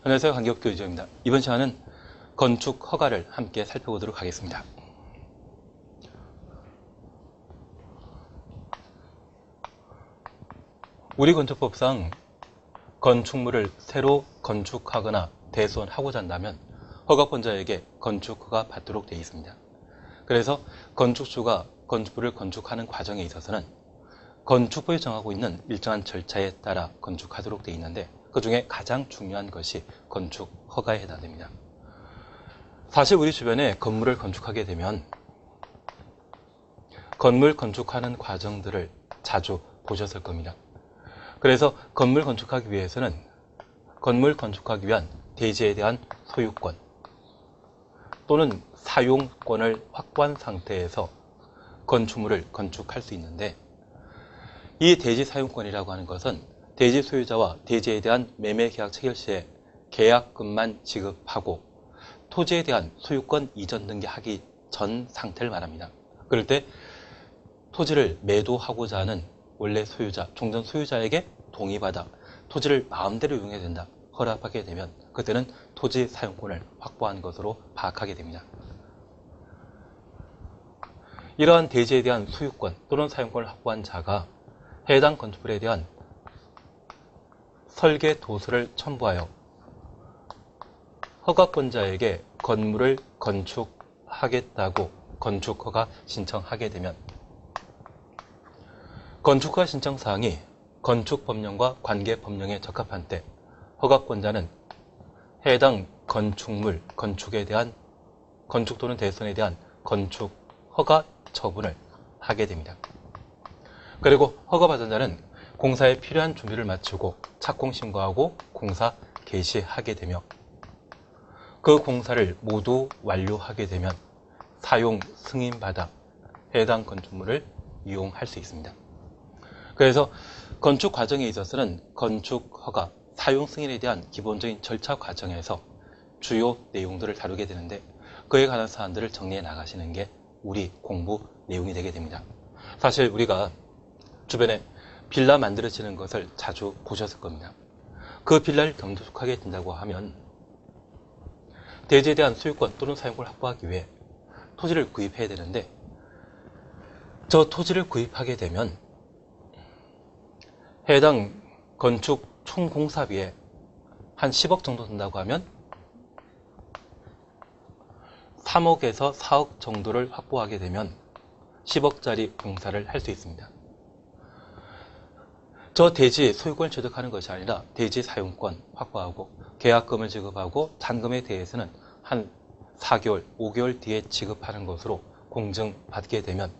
안녕하세요. 강기업교육자입니다. 이번 시간은 건축 허가를 함께 살펴보도록 하겠습니다. 우리 건축법상 건축물을 새로 건축하거나 대수원하고자 한다면 허가권자에게 건축허가 받도록 되어 있습니다. 그래서 건축주가 건축물을 건축하는 과정에 있어서는 건축법이 정하고 있는 일정한 절차에 따라 건축하도록 되어 있는데 그 중에 가장 중요한 것이 건축 허가에 해당됩니다. 사실 우리 주변에 건물을 건축하게 되면 건물 건축하는 과정들을 자주 보셨을 겁니다. 그래서 건물 건축하기 위해서는 건물 건축하기 위한 대지에 대한 소유권 또는 사용권을 확보한 상태에서 건축물을 건축할 수 있는데, 이 대지 사용권이라고 하는 것은 대지 소유자와 대지에 대한 매매 계약 체결 시에 계약금만 지급하고 토지에 대한 소유권 이전 등기하기 전 상태를 말합니다. 그럴 때 토지를 매도하고자 하는 원래 소유자, 종전 소유자에게 동의받아 토지를 마음대로 이용해야 된다, 허락하게 되면 그때는 토지 사용권을 확보한 것으로 파악하게 됩니다. 이러한 대지에 대한 소유권 또는 사용권을 확보한 자가 해당 건축물에 대한 설계 도서를 첨부하여 허가권자에게 건물을 건축하겠다고 건축허가 신청하게 되면 건축허가 신청사항이 건축법령과 관계법령에 적합한 때 허가권자는 해당 건축물, 건축에 대한 건축 또는 대수원에 대한 건축 허가 처분을 하게 됩니다. 그리고 허가받은 자는 공사에 필요한 준비를 마치고 착공 신고하고 공사 개시하게 되며 그 공사를 모두 완료하게 되면 사용 승인받아 해당 건축물을 이용할 수 있습니다. 그래서 건축 과정에 있어서는 건축 허가, 사용 승인에 대한 기본적인 절차 과정에서 주요 내용들을 다루게 되는데 그에 관한 사안들을 정리해 나가시는 게 우리 공부 내용이 되게 됩니다. 사실 우리가 주변에 빌라 만들어지는 것을 자주 보셨을 겁니다. 그 빌라를 건축하게 된다고 하면 대지에 대한 소유권 또는 사용권을 확보하기 위해 토지를 구입해야 되는데, 저 토지를 구입하게 되면 해당 건축 총 공사비에 한 10억 정도 든다고 하면 3억에서 4억 정도를 확보하게 되면 10억짜리 공사를 할 수 있습니다. 저 대지 소유권을 취득하는 것이 아니라 대지 사용권 확보하고 계약금을 지급하고 잔금에 대해서는 한 4개월, 5개월 뒤에 지급하는 것으로 공증받게 되면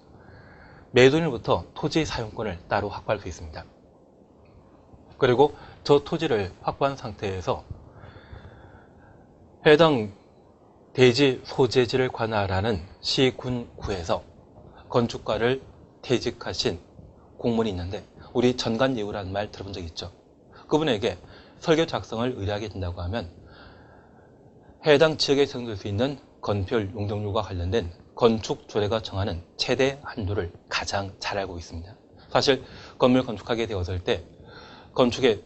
매도인으로부터 토지 사용권을 따로 확보할 수 있습니다. 그리고 저 토지를 확보한 상태에서 해당 대지 소재지를 관할하는 시군구에서 건축가를 퇴직하신 공무원이 있는데, 우리 전관예우라는 말 들어본 적 있죠? 그분에게 설계 작성을 의뢰하게 된다고 하면 해당 지역에 적용될 수 있는 건폐율 용적률과 관련된 건축 조례가 정하는 최대 한도를 가장 잘 알고 있습니다. 사실 건물 건축하게 되었을 때 건축의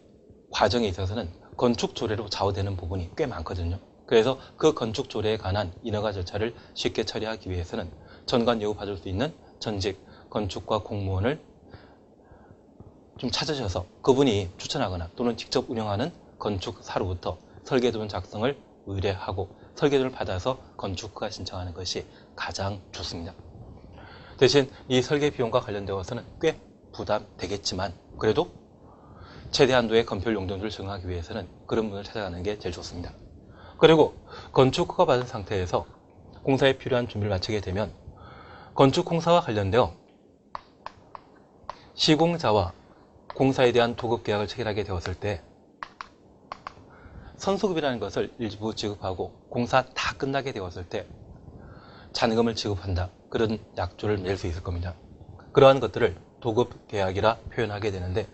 과정에 있어서는 건축 조례로 좌우되는 부분이 꽤 많거든요. 그래서 그 건축 조례에 관한 인허가 절차를 쉽게 처리하기 위해서는 전관예우 받을 수 있는 전직 건축가 공무원을 좀 찾으셔서 그분이 추천하거나 또는 직접 운영하는 건축사로부터 설계도면 작성을 의뢰하고 설계도를 받아서 건축허가 신청하는 것이 가장 좋습니다. 대신 이 설계 비용과 관련되어서는 꽤 부담되겠지만 그래도 최대 한도의 건폐율 용적률을 적용하기 위해서는 그런 분을 찾아가는 게 제일 좋습니다. 그리고 건축허가 받은 상태에서 공사에 필요한 준비를 마치게 되면 건축공사와 관련되어 시공자와 공사에 대한 도급 계약을 체결하게 되었을 때 선수급이라는 것을 일부 지급하고 공사 다 끝나게 되었을 때 잔금을 지급한다, 그런 약조를 낼 수 있을 겁니다. 그러한 것들을 도급 계약이라 표현하게 되는데,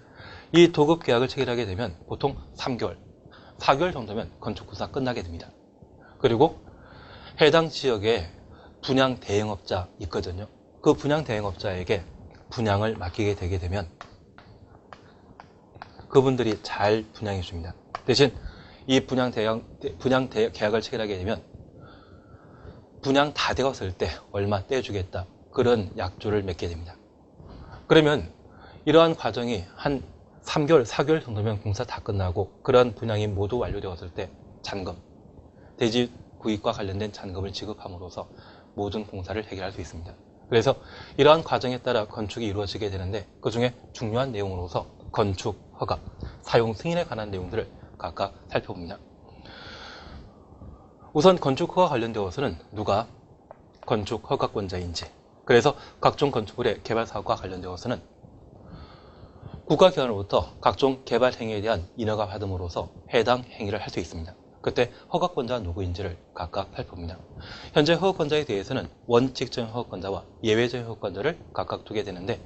이 도급 계약을 체결하게 되면 보통 3개월, 4개월 정도면 건축공사 끝나게 됩니다. 그리고 해당 지역에 분양 대행업자 있거든요. 그 분양 대행업자에게 분양을 맡기게 되게 되면 그분들이 잘 분양해 줍니다. 대신 이 분양 계약을 체결하게 되면 분양 다 되었을 때 얼마 떼주겠다. 그런 약조를 맺게 됩니다. 그러면 이러한 과정이 한 3개월, 4개월 정도면 공사 다 끝나고 그러한 분양이 모두 완료되었을 때 잔금, 대지 구입과 관련된 잔금을 지급함으로써 모든 공사를 해결할 수 있습니다. 그래서 이러한 과정에 따라 건축이 이루어지게 되는데 그 중에 중요한 내용으로서 건축 허가, 사용 승인에 관한 내용들을 각각 살펴봅니다. 우선 건축 허가 관련되어서는 누가 건축 허가권자인지, 그래서 각종 건축물의 개발 사업과 관련되어서는 국가기관으로부터 각종 개발 행위에 대한 인허가 받음으로써 해당 행위를 할 수 있습니다. 그때 허가권자가 누구인지를 각각 살펴봅니다. 현재 허가권자에 대해서는 원칙적인 허가권자와 예외적인 허가권자를 각각 두게 되는데,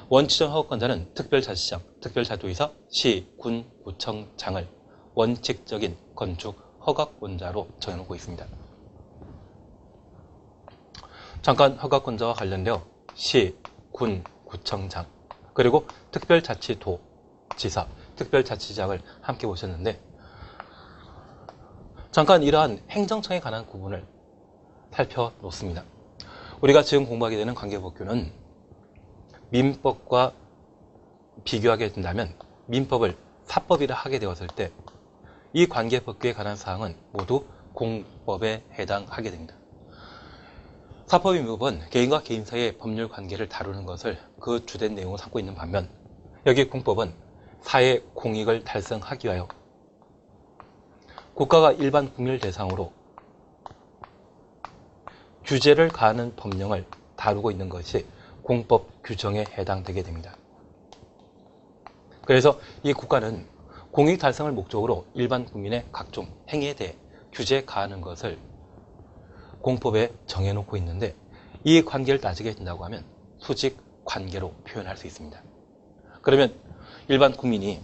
원칙적인 허가권자는 특별자치장, 특별자치도의사, 시, 군, 구청장을 원칙적인 건축 허가권자로 정해놓고 있습니다. 잠깐 허가권자와 관련되어 시, 군, 구청장, 그리고 특별자치도, 지사, 특별자치장을 함께 보셨는데, 잠깐 이러한 행정청에 관한 구분을 살펴놓습니다. 우리가 지금 공부하게 되는 관계법규는 민법과 비교하게 된다면 민법을 사법이라 하게 되었을 때 이 관계법규에 관한 사항은 모두 공법에 해당하게 됩니다. 사법인법은 개인과 개인 사이의 법률 관계를 다루는 것을 그 주된 내용으로 삼고 있는 반면, 여기 공법은 사회 공익을 달성하기 위하여 국가가 일반 국민을 대상으로 규제를 가하는 법령을 다루고 있는 것이 공법 규정에 해당되게 됩니다. 그래서 이 국가는 공익 달성을 목적으로 일반 국민의 각종 행위에 대해 규제 가하는 것을 공법에 정해놓고 있는데, 이 관계를 따지게 된다고 하면 수직 관계로 표현할 수 있습니다. 그러면 일반 국민이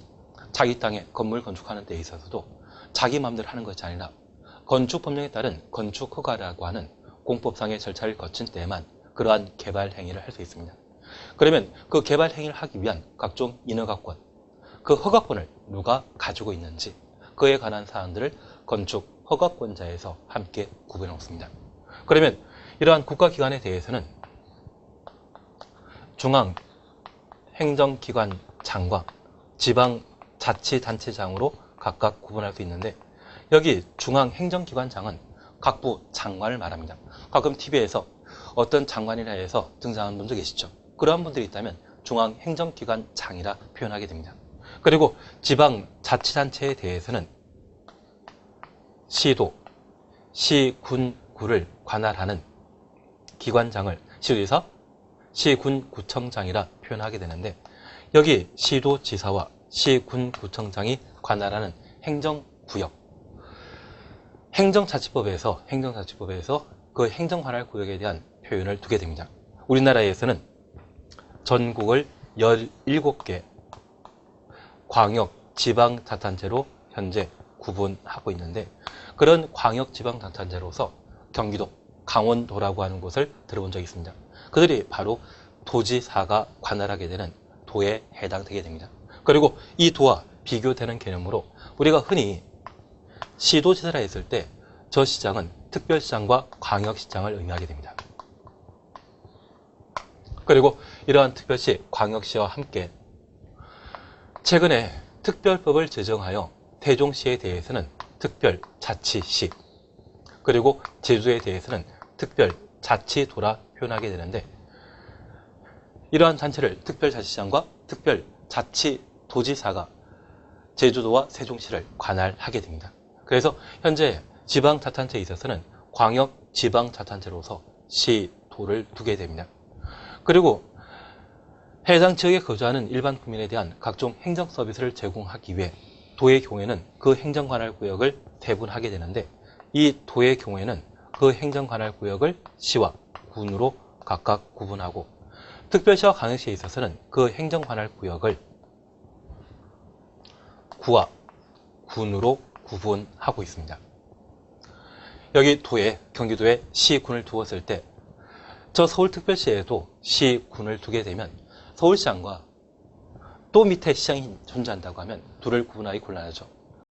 자기 땅에 건물 건축하는 데 있어서도 자기 마음대로 하는 것이 아니라 건축법령에 따른 건축허가라고 하는 공법상의 절차를 거친 때에만 그러한 개발 행위를 할 수 있습니다. 그러면 그 개발 행위를 하기 위한 각종 인허가권, 그 허가권을 누가 가지고 있는지 그에 관한 사항들을 건축 허가권자에서 함께 구분해 놓습니다. 그러면 이러한 국가기관에 대해서는 중앙행정기관장과 지방자치단체장으로 각각 구분할 수 있는데, 여기 중앙행정기관장은 각부 장관을 말합니다. 가끔 TV에서 어떤 장관이라 해서 등장하는 분도 계시죠. 그러한 분들이 있다면 중앙행정기관장이라 표현하게 됩니다. 그리고 지방자치단체에 대해서는 시도, 시, 군, 구를 관할하는 기관장을 시도지사, 시, 군, 구청장이라 표현하게 되는데, 여기 시도지사와 시, 군, 구청장이 관할하는 행정구역, 행정자치법에서 그 행정관할구역에 대한 표현을 두게 됩니다. 우리나라에서는 전국을 17개 광역 지방자치단체로 현재 구분하고 있는데, 그런 광역 지방자치단체로서 경기도, 강원도라고 하는 곳을 들어본 적이 있습니다. 그들이 바로 도지사가 관할하게 되는 도에 해당되게 됩니다. 그리고 이 도와 비교되는 개념으로 우리가 흔히 시도지사라 했을 때 저 시장은 특별시장과 광역시장을 의미하게 됩니다. 그리고 이러한 특별시, 광역시와 함께 최근에 특별법을 제정하여 세종시에 대해서는 특별자치시, 그리고 제주도에 대해서는 특별자치도라 표현하게 되는데, 이러한 단체를 특별자치시장과 특별자치도지사가 제주도와 세종시를 관할하게 됩니다. 그래서 현재 지방자치단체에 있어서는 광역지방자치단체로서 시도를 두게 됩니다. 그리고 해당 지역에 거주하는 일반 국민에 대한 각종 행정 서비스를 제공하기 위해 도의 경우에는 그 행정관할구역을 세분하게 되는데, 이 도의 경우에는 그 행정관할구역을 시와 군으로 각각 구분하고, 특별시와 광역시에 있어서는 그 행정관할구역을 구와 군으로 구분하고 있습니다. 여기 도에, 경기도에 시, 군을 두었을 때 저 서울특별시에도 시, 군을 두게 되면 서울시장과 또 밑에 시장이 존재한다고 하면 둘을 구분하기 곤란하죠.